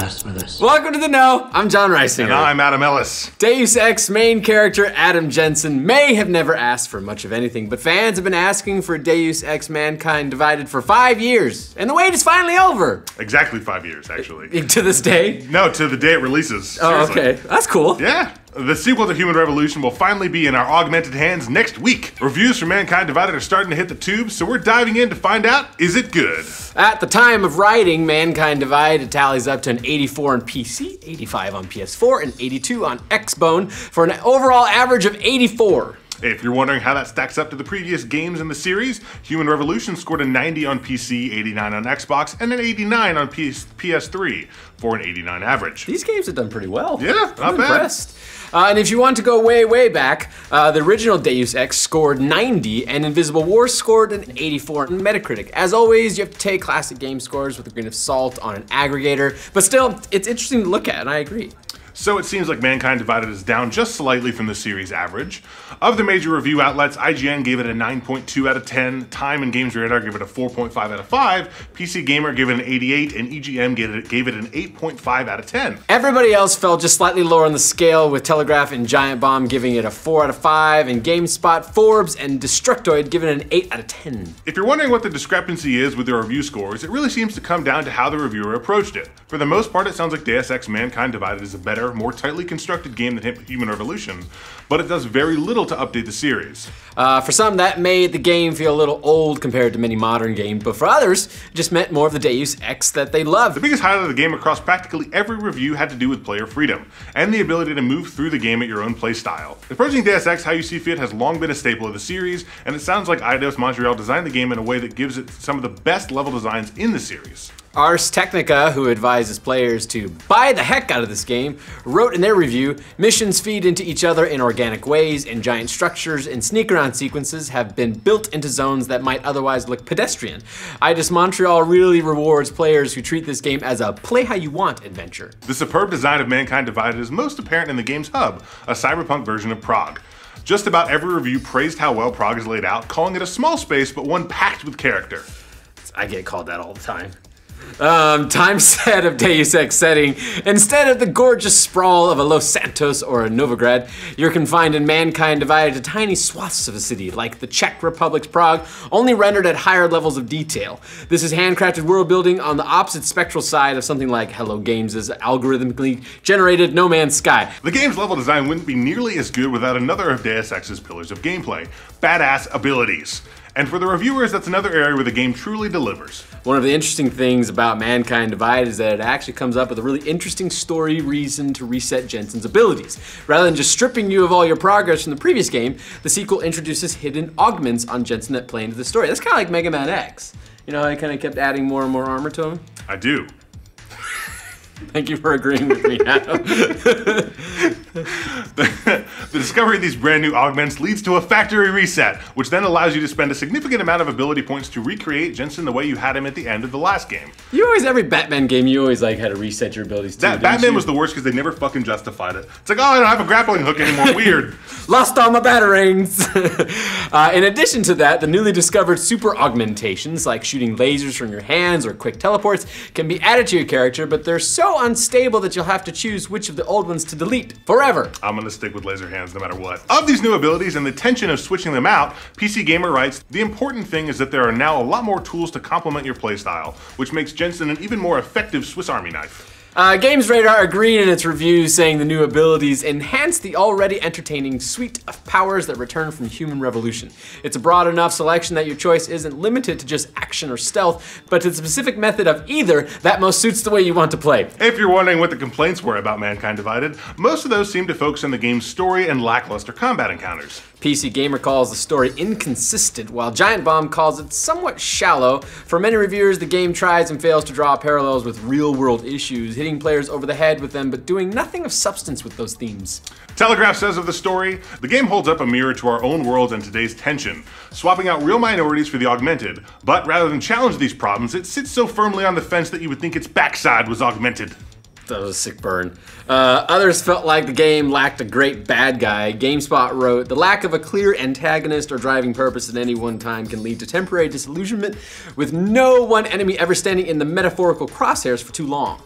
obsessed with this. Welcome to The Know. I'm John Reisinger. And I'm Adam Ellis. Deus Ex main character Adam Jensen may have never asked for much of anything, but fans have been asking for Deus Ex Mankind Divided for 5 years, and the wait is finally over. Exactly 5 years, actually. To this day? No, to the day it releases. Oh, Seriously. okay. That's cool. Yeah. The sequel to Human Revolution will finally be in our augmented hands next week. Reviews for Mankind Divided are starting to hit the tubes, so we're diving in to find out, is it good? At the time of writing Mankind Divided, tallies up to an 84 on PC, 85 on PS4, and 82 on Xbone, for an overall average of 84. If you're wondering how that stacks up to the previous games in the series, Human Revolution scored a 90 on PC, 89 on Xbox, and an 89 on PS3 for an 89 average. These games have done pretty well. Yeah, not I'm bad. Impressed. And if you want to go way, way back, the original Deus Ex scored 90, and Invisible War scored an 84 on Metacritic. As always, you have to take classic game scores with a grain of salt on an aggregator, but still, it's interesting to look at, and I agree. So it seems like Mankind Divided is down just slightly from the series average. Of the major review outlets, IGN gave it a 9.2 out of 10, Time and Games Radar gave it a 4.5 out of 5, PC Gamer gave it an 88, and EGM gave it an 8.5 out of 10. Everybody else fell just slightly lower on the scale, with Telegraph and Giant Bomb giving it a 4 out of 5, and GameSpot, Forbes, and Destructoid giving it an 8 out of 10. If you're wondering what the discrepancy is with the review scores, it really seems to come down to how the reviewer approached it. For the most part, it sounds like Deus Ex Mankind Divided is a better, more tightly constructed game than Human Revolution, but it does very little to update the series. For some, that made the game feel a little old compared to many modern games, but for others, it just meant more of the Deus Ex that they loved. The biggest highlight of the game across practically every review had to do with player freedom, and the ability to move through the game at your own play style. Approaching Deus Ex how you see fit has long been a staple of the series, and it sounds like Eidos Montreal designed the game in a way that gives it some of the best level designs in the series. Ars Technica, who advises players to buy the heck out of this game, wrote in their review, missions feed into each other in organic ways, and giant structures and sneak-around sequences have been built into zones that might otherwise look pedestrian. Eidos Montreal really rewards players who treat this game as a play-how-you-want adventure. The superb design of Mankind Divided is most apparent in the game's hub, a cyberpunk version of Prague. Just about every review praised how well Prague is laid out, calling it a small space but one packed with character. I get called that all the time. Time set of Deus Ex setting. Instead of the gorgeous sprawl of a Los Santos or a Novigrad, you're confined in Mankind Divided to tiny swaths of a city, like the Czech Republic's Prague, only rendered at higher levels of detail. This is handcrafted world building on the opposite spectral side of something like Hello Games' algorithmically generated No Man's Sky. The game's level design wouldn't be nearly as good without another of Deus Ex's pillars of gameplay, badass abilities. And for the reviewers, that's another area where the game truly delivers. One of the interesting things about Mankind Divided is that it actually comes up with a really interesting story reason to reset Jensen's abilities. Rather than just stripping you of all your progress from the previous game, the sequel introduces hidden augments on Jensen that play into the story. That's kind of like Mega Man X. You know how I kind of kept adding more and more armor to him? I do. Thank you for agreeing with me, Adam. The discovery of these brand new augments leads to a factory reset, which then allows you to spend a significant amount of ability points to recreate Jensen the way you had him at the end of the last game. You always, every Batman game, you always like had to reset your abilities too. Batman was the worst because they never fucking justified it. It's like, oh, I don't have a grappling hook anymore, weird. Lost all my batarangs. In addition to that, the newly discovered super augmentations, like shooting lasers from your hands or quick teleports, can be added to your character, but they're so unstable that you'll have to choose which of the old ones to delete forever. I'm gonna stick with laser hands no matter what. Of these new abilities and the tension of switching them out, PC Gamer writes, the important thing is that there are now a lot more tools to complement your playstyle, which makes Jensen an even more effective Swiss Army knife. Games Radar agreed in its review, saying the new abilities enhance the already entertaining suite of powers that return from Human Revolution. It's a broad enough selection that your choice isn't limited to just action or stealth, but to the specific method of either that most suits the way you want to play. If you're wondering what the complaints were about Mankind Divided, most of those seem to focus on the game's story and lackluster combat encounters. PC Gamer calls the story inconsistent, while Giant Bomb calls it somewhat shallow. For many reviewers, the game tries and fails to draw parallels with real-world issues, hitting players over the head with them, but doing nothing of substance with those themes. Telegraph says of the story, the game holds up a mirror to our own world and today's tension, swapping out real minorities for the augmented, but rather than challenge these problems, it sits so firmly on the fence that you would think its backside was augmented. That was a sick burn. Others felt like the game lacked a great bad guy. GameSpot wrote, the lack of a clear antagonist or driving purpose at any one time can lead to temporary disillusionment, with no one enemy ever standing in the metaphorical crosshairs for too long.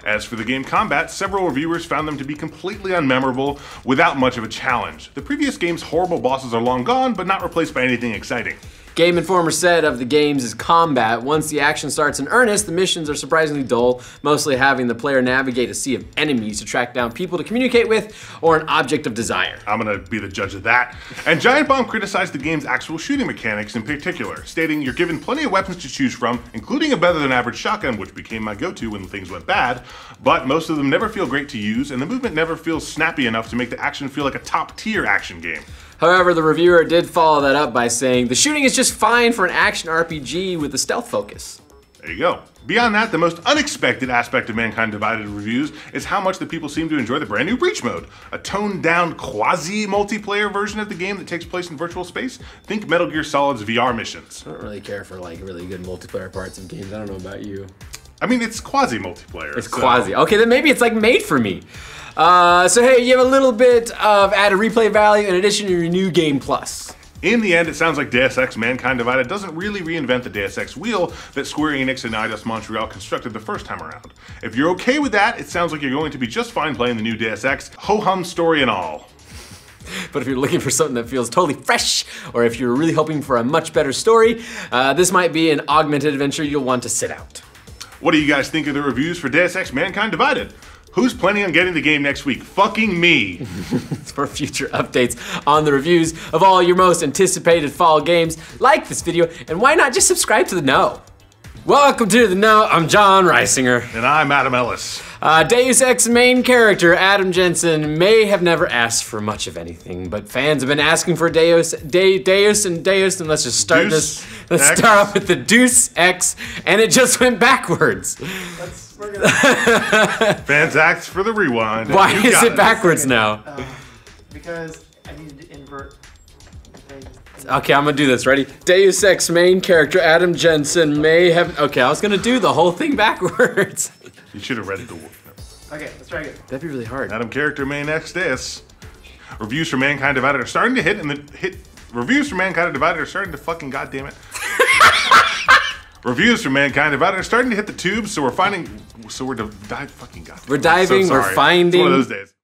As for the game combat, several reviewers found them to be completely unmemorable without much of a challenge. The previous game's horrible bosses are long gone, but not replaced by anything exciting. Game Informer said of the game's combat, once the action starts in earnest, the missions are surprisingly dull, mostly having the player navigate a sea of enemies to track down people to communicate with or an object of desire. I'm gonna be the judge of that. And Giant Bomb criticized the game's actual shooting mechanics in particular, stating you're given plenty of weapons to choose from, including a better than average shotgun, which became my go-to when things went bad, but most of them never feel great to use, and the movement never feels snappy enough to make the action feel like a top-tier action game. However, the reviewer did follow that up by saying, the shooting is just fine for an action RPG with a stealth focus. There you go. Beyond that, the most unexpected aspect of Mankind Divided reviews is how much the people seem to enjoy the brand new Breach mode, a toned-down quasi-multiplayer version of the game that takes place in virtual space. Think Metal Gear Solid's VR missions. I don't really care for like really good multiplayer parts of games. I don't know about you. I mean, it's quasi-multiplayer. It's quasi. Okay, then maybe it's like made for me. So hey, you have a little bit of added replay value in addition to your new game plus. In the end, it sounds like Deus Ex Mankind Divided doesn't really reinvent the Deus Ex wheel that Square Enix and Eidos Montreal constructed the first time around. If you're okay with that, it sounds like you're going to be just fine playing the new Deus Ex, ho-hum story and all. But if you're looking for something that feels totally fresh, or if you're really hoping for a much better story, this might be an augmented adventure you'll want to sit out. What do you guys think of the reviews for Deus Ex Mankind Divided? Who's planning on getting the game next week? Fucking me! For future updates on the reviews of all your most anticipated fall games, like this video, and why not just subscribe to The Know? Welcome to The Know, I'm John Reisinger. And I'm Adam Ellis. Deus Ex main character Adam Jensen may have never asked for much of anything, but fans have been asking for Deus, and let's just start this. Let's start off with the Deus Ex, and it just went backwards. Fans asked for the rewind. Why is it backwards now? Because I needed to invert things. Okay, I'm gonna do this. Ready? Deus Ex main character Adam Jensen may have. Okay, I was gonna do the whole thing backwards. You should have read the. Okay, let's try again. That'd be really hard. Adam character main X Deus. Reviews for Mankind Divided are starting to hit, and reviews for Mankind Divided are starting to fucking goddamn it. Reviews for Mankind Divided are starting to hit the tubes, so we're finding. So we're fucking goddamn. We're diving. So we're finding. It's one of those days.